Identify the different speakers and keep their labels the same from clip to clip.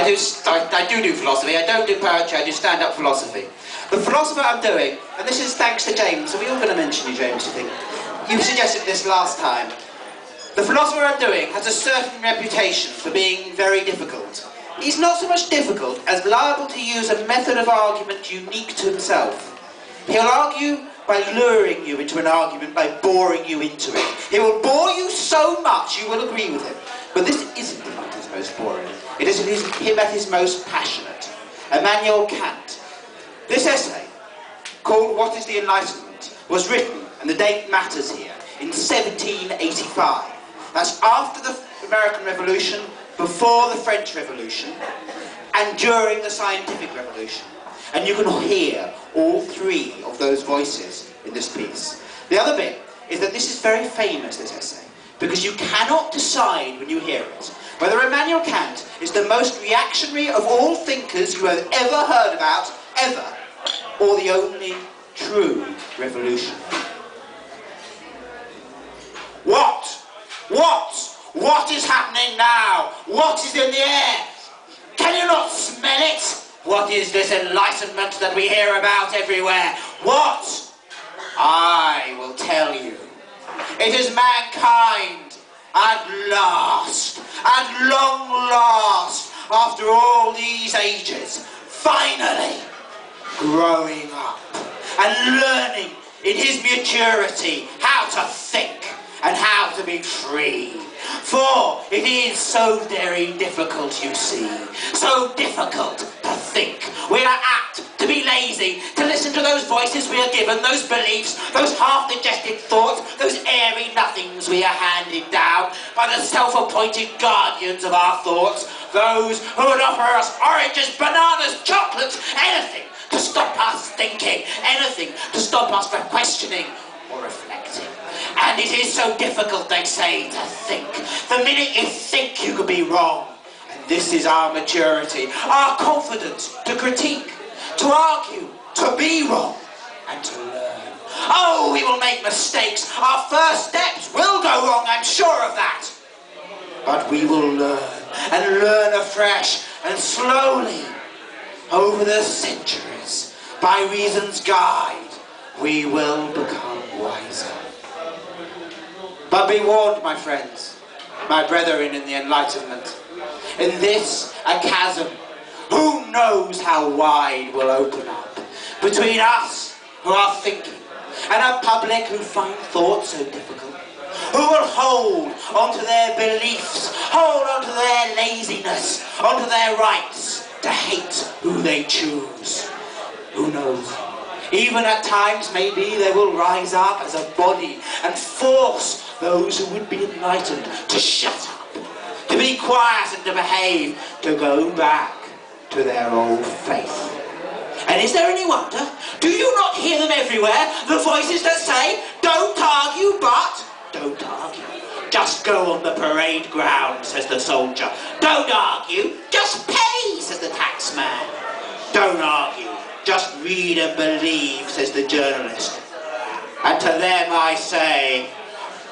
Speaker 1: I do philosophy. I don't do poetry, I do stand-up philosophy. The philosopher I'm doing, and this is thanks to James, so we're all going to mention you, James, you think. You suggested this last time. The philosopher I'm doing has a certain reputation for being very difficult. He's not so much difficult as liable to use a method of argument unique to himself. He'll argue by luring you into an argument, by boring you into it. He will bore you so much you will agree with him. But this isn't at his most boring. It is him at his most passionate. Immanuel Kant. This essay, called What is the Enlightenment, was written, and the date matters here, in 1785. That's after the American Revolution, before the French Revolution, and during the Scientific Revolution. And you can hear all three of those voices in this piece. The other bit is that this is very famous, this essay, because you cannot decide when you hear it whether Immanuel Kant is the most reactionary of all thinkers you have ever heard about, ever, or the only true revolution. What is happening now? What is in the air? Can you not smell it? What is this enlightenment that we hear about everywhere? What? I will tell you. It is mankind, at last, at long last, after all these ages, finally growing up and learning in his maturity how to think and how to be free. For it is so very difficult, you see, so difficult to think. We are apt to be lazy, to listen to those voices we are given, those beliefs, those half-digested thoughts, those airy nothings we are handed down by the self-appointed guardians of our thoughts, those who would offer us oranges, bananas, chocolates, anything to stop us thinking, anything to stop us from questioning or reflecting. And it is so difficult, they say, to think. The minute you think, you could be wrong. And this is our maturity, our confidence to critique, to argue, to be wrong, and to learn. Oh, we will make mistakes. Our first steps will go wrong, I'm sure of that. But we will learn, and learn afresh, and slowly, over the centuries, by reason's guide, we will become wiser. But be warned, my friends, my brethren in the Enlightenment. In this, a chasm, who knows how wide will open up between us who are thinking and a public who find thought so difficult, who will hold onto their beliefs, hold onto their laziness, onto their rights to hate who they choose. Who knows? Even at times, maybe, they will rise up as a body and force those who would be enlightened to shut up, to be quiet and to behave, to go back to their old faith. And is there any wonder? Do you not hear them everywhere? The voices that say, don't argue, but don't argue. Just go on the parade ground, says the soldier. Don't argue, just pay, says the taxman. Don't argue, just read and believe, says the journalist. And to them I say,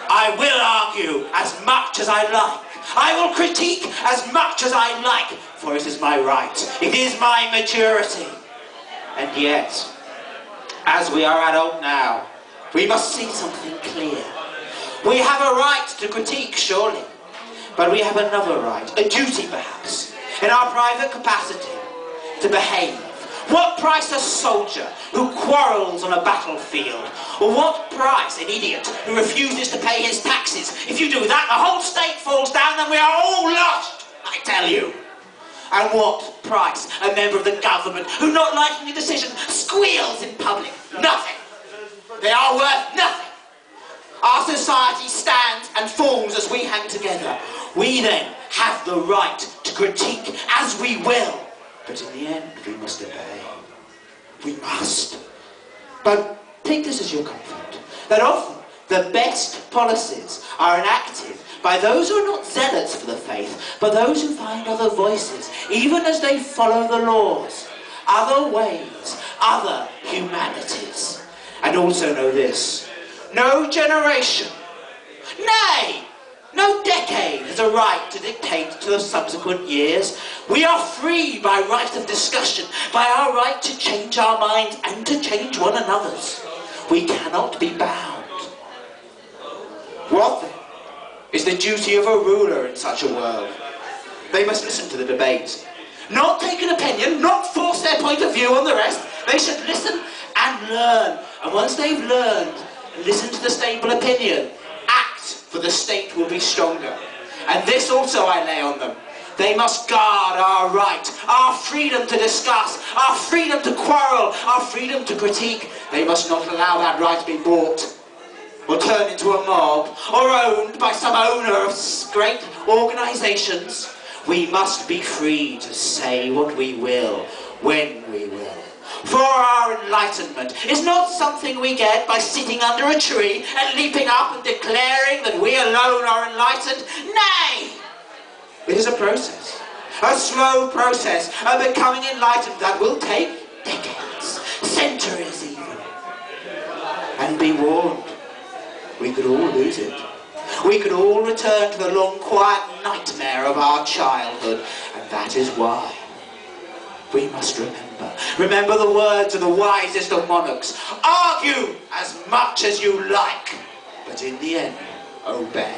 Speaker 1: I will argue as much as I like. I will critique as much as I like, for it is my right. It is my maturity. And yet, as we are adult now, we must see something clear. We have a right to critique, surely, but we have another right, a duty perhaps, in our private capacity, to behave. What price a soldier who quarrels on a battlefield? Or what price an idiot who refuses to pay his taxes? If you do that, the whole state falls down and we are all lost, I tell you. And what price a member of the government who, not liking a decision, squeals in public? Nothing. They are worth nothing. Our society stands and falls as we hang together. We then have the right to critique as we will. But in the end, we must obey. We must. But take this as your comfort, that often the best policies are enacted by those who are not zealots for the faith, but those who find other voices, even as they follow the laws, other ways, other humanities. And also know this, no generation, nay, No decade has a right to dictate to the subsequent years. We are free by right of discussion, by our right to change our minds and to change one another's. We cannot be bound. What then is the duty of a ruler in such a world? They must listen to the debate. Not take an opinion, not force their point of view on the rest. They should listen and learn. And once they've learned and listened to the stable opinion, act, for the state will be stronger. And this also I lay on them. They must guard our right, our freedom to discuss, our freedom to quarrel, our freedom to critique. They must not allow that right to be bought or turned into a mob, or owned by some owner of great organisations. We must be free to say what we will, when we will. For our enlightenment is not something we get by sitting under a tree and leaping up and declaring that we alone are enlightened. Nay! It is a process, a slow process of becoming enlightened that will take decades, centuries even. And be warned, we could all lose it. We could all return to the long quiet nightmare of our childhood, and that is why we must remember the words of the wisest of monarchs. Argue as much as you like, but in the end, obey.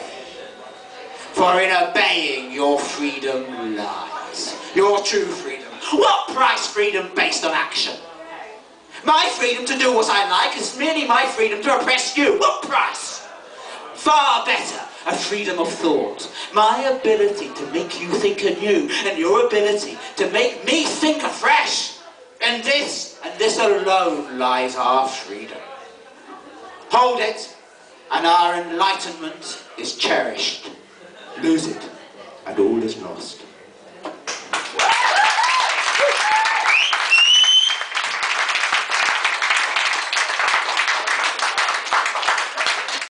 Speaker 1: For in obeying your freedom lies, your true freedom. What price freedom based on action? My freedom to do what I like is merely my freedom to oppress you. What price? Far better, a freedom of thought. My ability to make you think anew, and your ability to make me think afresh. And this alone lies our freedom. Hold it, and our enlightenment is cherished. Lose it, and all is lost.